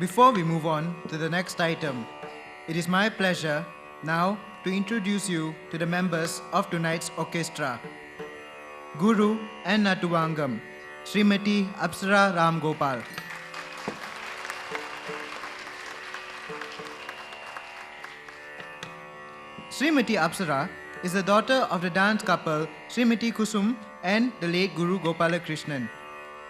Before we move on to the next item, it is my pleasure now to introduce you to the members of tonight's orchestra. Guru and Natuvangam, Srimati Apsara Ram Gopal. Srimati Apsara is the daughter of the dance couple Srimati Kusum and the late Guru Gopalakrishnan.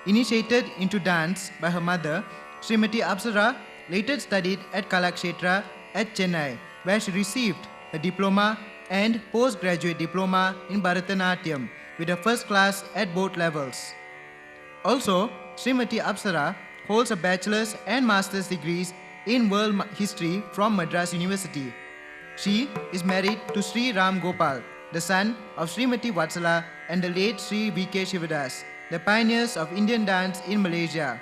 Initiated into dance by her mother, Srimati Apsara later studied at Kalakshetra at Chennai, where she received a diploma and postgraduate diploma in Bharatanatyam with a first class at both levels. Also, Srimati Apsara holds a bachelor's and master's degrees in world history from Madras University. She is married to Sri Ram Gopal, the son of Srimati Vatsala and the late Sri V.K. Shivadas, the pioneers of Indian dance in Malaysia.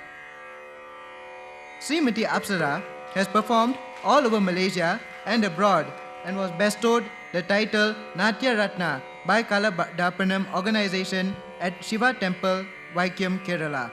Srimati Apsara has performed all over Malaysia and abroad and was bestowed the title Natya Ratna by Kala Darpanam organization at Shiva Temple, Vaikyam, Kerala.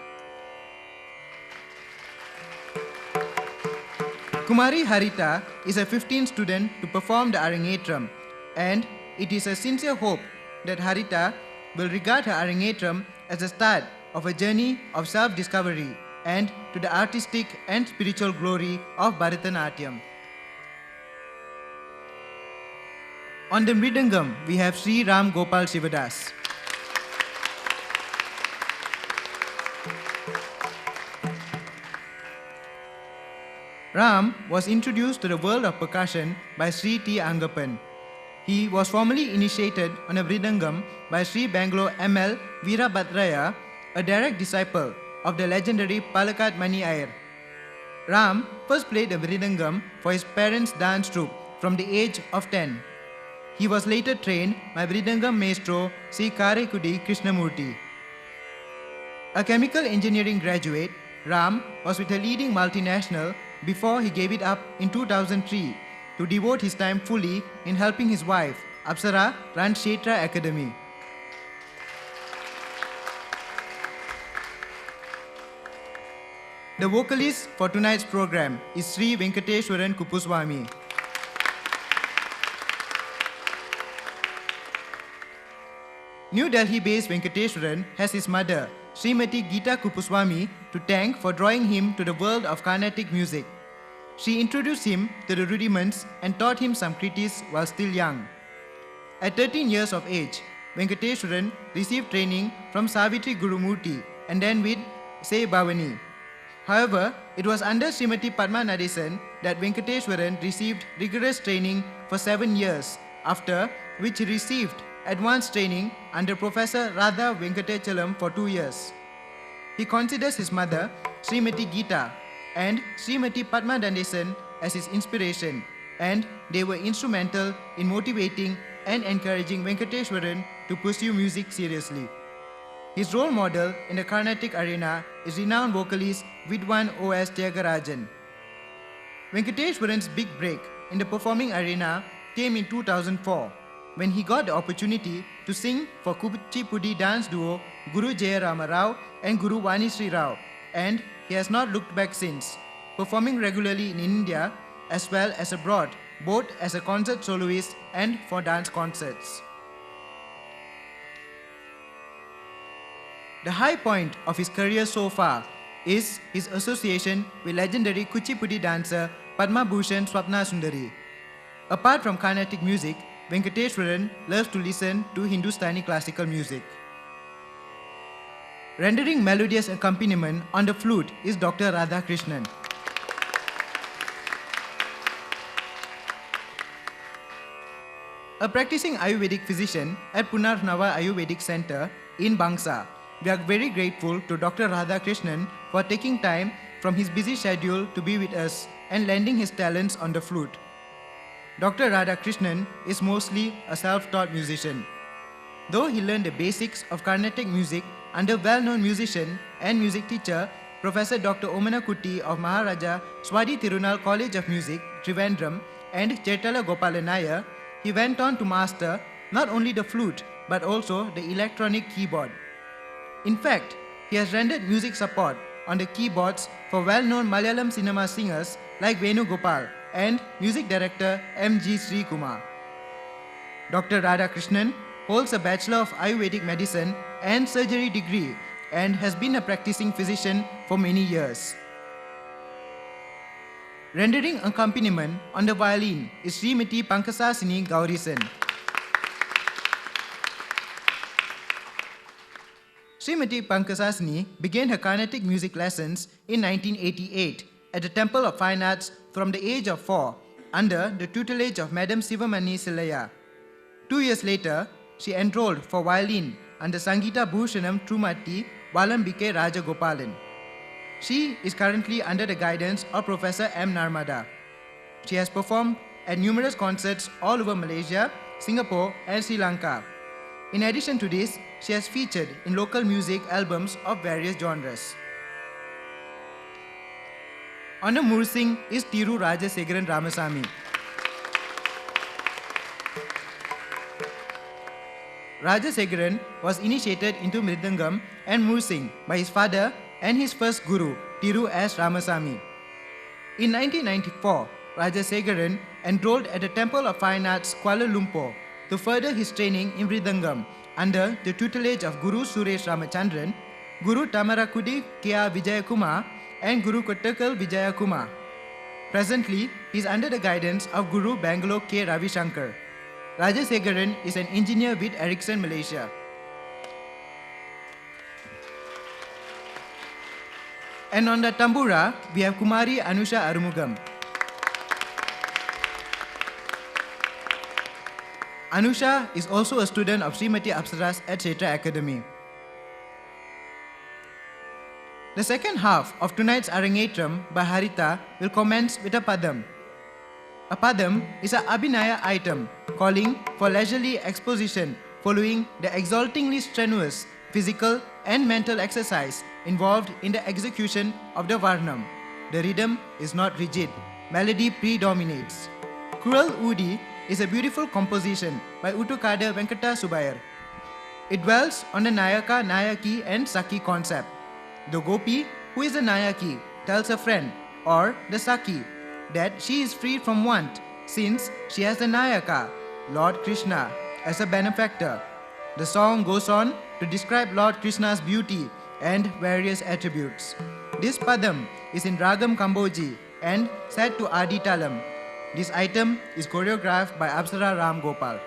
Kumari Harita is a 15th student to perform the Arangetram, and it is a sincere hope that Harita will regard her Arangetram as the start of a journey of self-discovery and to the artistic and spiritual glory of Bharatanatyam. On the Mridangam, we have Sri Ram Gopal Shivadas. Ram was introduced to the world of percussion by Sri T. Angapan. He was formally initiated on a Mridangam by Sri Bangalore M.L. Veerabhadraya, a direct disciple of the legendary Palakkad Mani Iyer. Ram first played the Mridangam for his parents' dance troupe from the age of 10. He was later trained by Mridangam maestro Sri Karekudi Krishnamurti. A chemical engineering graduate, Ram was with a leading multinational before he gave it up in 2003 to devote his time fully in helping his wife, Apsara, run Kshetra Academy. The vocalist for tonight's program is Sri Venkateshwaran Kupuswamy. New Delhi-based Venkateshwaran has his mother, Srimati Geeta Kupuswamy, to thank for drawing him to the world of Carnatic music. She introduced him to the rudiments and taught him some kritis while still young. At 13 years of age, Venkateshwaran received training from Savitri Gurumurti and then with Say Bhavani. However, it was under Srimati Padma Nadesan that Venkateshwaran received rigorous training for 7 years, after which he received advanced training under Professor Radha Venkatachalam for 2 years. He considers his mother, Srimati Geeta, and Srimati Padma Nadesan as his inspiration, and they were instrumental in motivating and encouraging Venkateshwaran to pursue music seriously. His role model in the Carnatic arena is renowned vocalist Vidwan O.S. Tyagarajan. Venkateshwaran's big break in the performing arena came in 2004, when he got the opportunity to sing for Kuchipudi dance duo Guru Jayarama Rao and Guru Vanisri Rao, and he has not looked back since, performing regularly in India as well as abroad, both as a concert soloist and for dance concerts. The high point of his career so far is his association with legendary Kuchipudi dancer Padma Bhushan Swapna Sundari. Apart from Carnatic music, Venkateshwaran loves to listen to Hindustani classical music. Rendering melodious accompaniment on the flute is Dr. Radhakrishnan. A practicing Ayurvedic physician at Punarnava Ayurvedic Center in Bangsa, we are very grateful to Dr. Radhakrishnan for taking time from his busy schedule to be with us and lending his talents on the flute. Dr. Radhakrishnan is mostly a self-taught musician. Though he learned the basics of Carnatic music under well-known musician and music teacher Professor Dr. Omana Kutty of Maharaja Swadi Tirunal College of Music, Trivandrum, and Chetala Gopalan Nair, he went on to master not only the flute but also the electronic keyboard. In fact, he has rendered music support on the keyboards for well-known Malayalam cinema singers like Venu Gopal and music director M.G. Sri Kumar. Dr. Radhakrishnan holds a Bachelor of Ayurvedic Medicine and Surgery degree and has been a practicing physician for many years. Rendering accompaniment on the violin is Srimati Pankasasini Gaurisan. Srimati Pankasasini began her Carnatic music lessons in 1988 at the Temple of Fine Arts from the age of 4 under the tutelage of Madam Sivamani Silaya. 2 years later, she enrolled for violin under Sangeeta Bhushanam Trumatti Valambike Rajagopalan. She is currently under the guidance of Professor M. Narmada. She has performed at numerous concerts all over Malaysia, Singapore, and Sri Lanka. In addition to this, she has featured in local music albums of various genres. On the Mursing is Tiru Rajasegaran Ramasamy. Rajasegaran was initiated into Mridangam and Mursing by his father and his first guru, Tiru S. Ramasamy. In 1994, Rajasegaran enrolled at the Temple of Fine Arts, Kuala Lumpur, to further his training in Mridangam under the tutelage of Guru Suresh Ramachandran, Guru Tamarakudi K.R. Vijayakumar, and Guru Kottakal Vijayakumar. Presently, he is under the guidance of Guru Bangalore K. Ravishankar. Rajasegaran is an engineer with Ericsson Malaysia. And on the tambura, we have Kumari Anusha Arumugam. Anusha is also a student of Srimati Apsaras at Kshetra Academy. The second half of tonight's Arangetram by Harita will commence with a padam. A padam is an abhinaya item calling for leisurely exposition following the exaltingly strenuous physical and mental exercise involved in the execution of the varnam. The rhythm is not rigid. Melody predominates. Cruel Udi is a beautiful composition by Uttukada Venkata Subayar. It dwells on the Nayaka, Nayaki and Saki concept. The Gopi, who is the Nayaki, tells her friend, or the Saki, that she is freed from want since she has the Nayaka, Lord Krishna, as a benefactor. The song goes on to describe Lord Krishna's beauty and various attributes. This padam is in Ragam Kamboji and set to Adi Talam. This item is choreographed by Apsara Ram Gopal.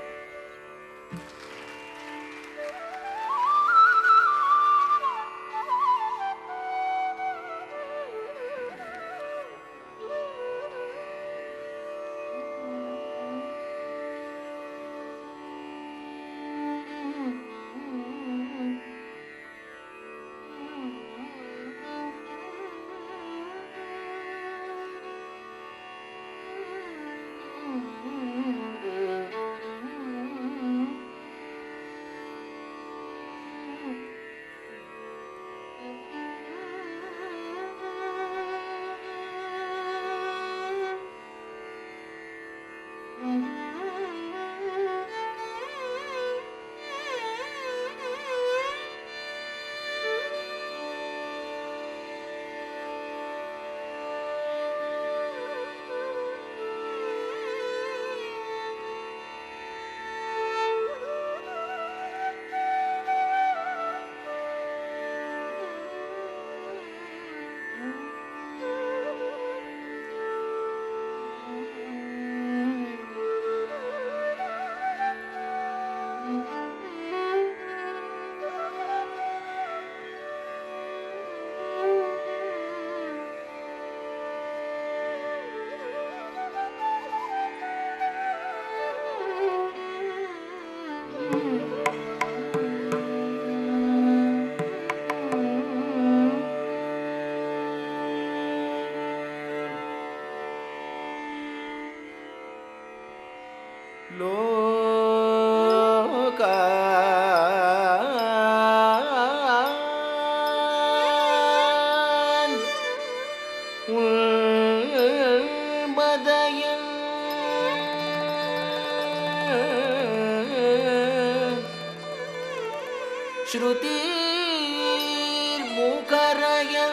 Shrutir Mukharaya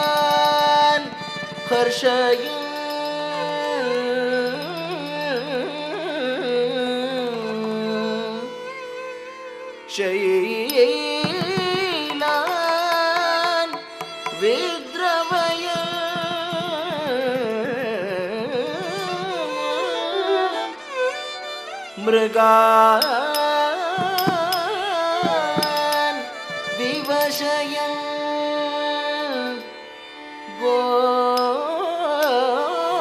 श्रोणीरुगान हर्षयन् शैलान विद्रवयन् मृगान् विवशयन्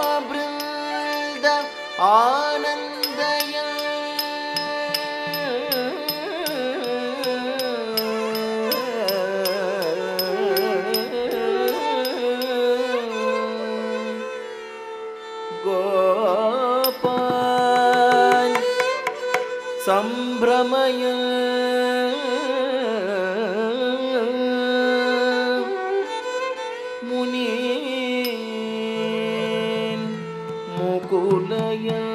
गोवृन्द आनन्दयन् गोपान् सम्भ्रमयन् मुनीन् मुकुलयन्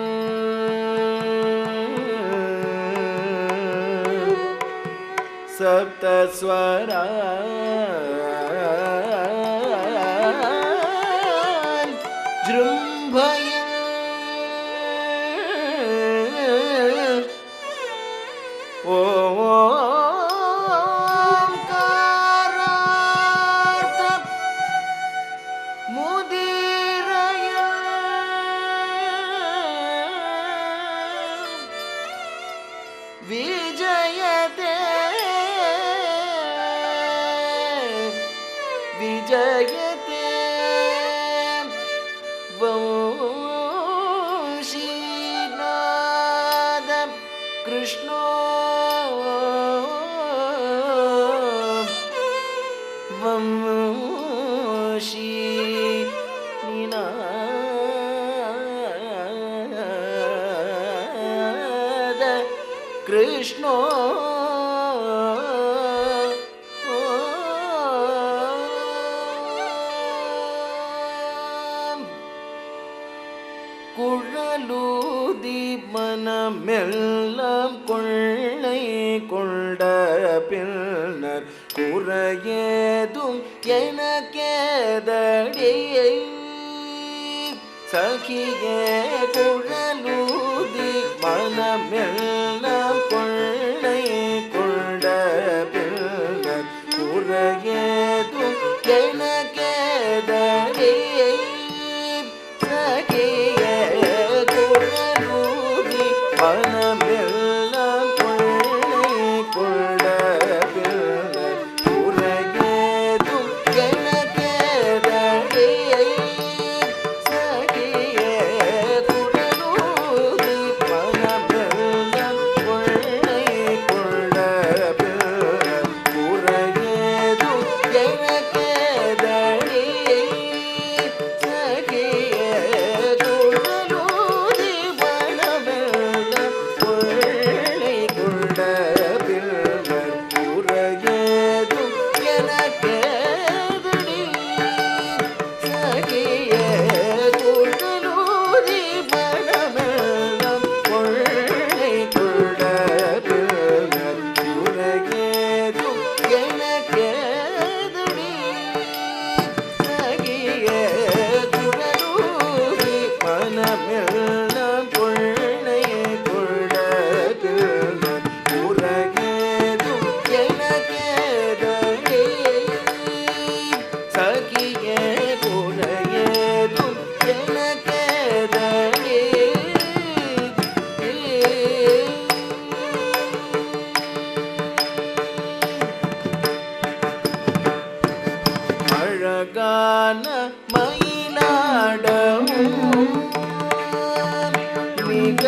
सप्तस्वरान् जृम्भयन् ओंकारार्थ मुदीरयन् विजयते विजयते वंशीनाद कृष्णो वंशीनाद कृष्णो குழலூதி மனமெல்லாம் கொள்ளை கொண்ட பின்னர் குறையேதும் எனக்கேதடியை சகியே குழலூதி மனமெல்லாம் கொள்ளை கொண்ட பின்னர் குறையேதும் எனக்கேதடியை சகியே குழலூதி மனமெல்லாம் கொள்ளை கொண்ட பின்னர் குறையேதும் எனக்கேதடியை சகியே குழலூதி மனமெல்லாம் கொள்ளை கொண்ட பின்னர் குறையேதும் எனக்கேதடியை சகியே குழலூதி மனமெல்லாம் கொள்ளை கொண்ட பின்னர் குறையேதும் எனக்கேதடி சகியே குழலூதி மனமெல்லாம் கொள்ளை கொண்ட பின்னர் குறையேதும் எனக்கேதடி சகியே குழலூதி மனமெல்லாம் கொள்ளை கொண்ட பின்னர் குறையேதும் எனக்கேதடி சகியே குறையேதும் எனக்கேதடி அழகான மயிலாடவும் மிக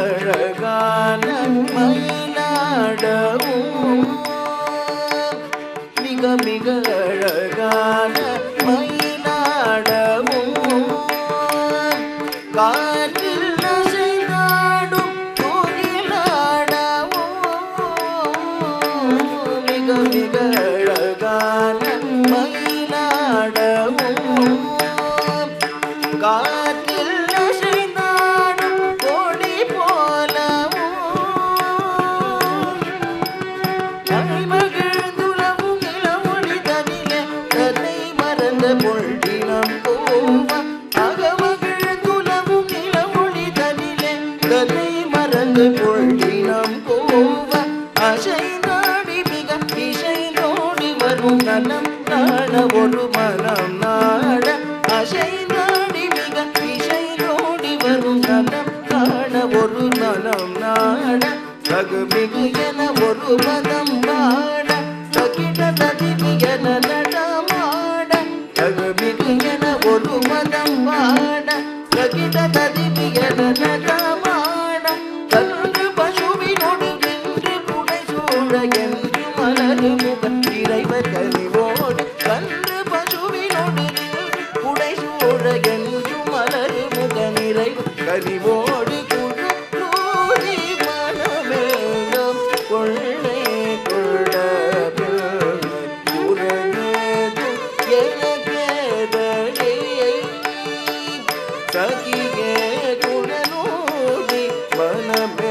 அழகான மயிலாடவும் மிக மிக அழகான மயிலாடவும் காற்றில் அசைந்தாடும் கோயிலாடவும் மிக மிக அழகான மயிலாடவும் காற்றில் அசைந்தாடும் கொடி போலவும் மகிழ்ந்துலவும் மனம் நாட தகுமிகு என ஒரு பதம் பாட தகிட ததிமி என நடமாட தகுமிகு என ஒரு பதம் பாட தகிட ததிமி என நடமாட கன்று பசுவினோடு என்று புடை சூழ என்று மலரு முக இறைவர் கனிவோடு கன்று பசுவினோடு புடை சூழ என்று மலரு முக நிறைவர் கனிவோடு குழலூதி மனமேலும் கொள்ளை கொள்ள உறங்கது எனக்கேதடி சகியே குழலூதி மனமே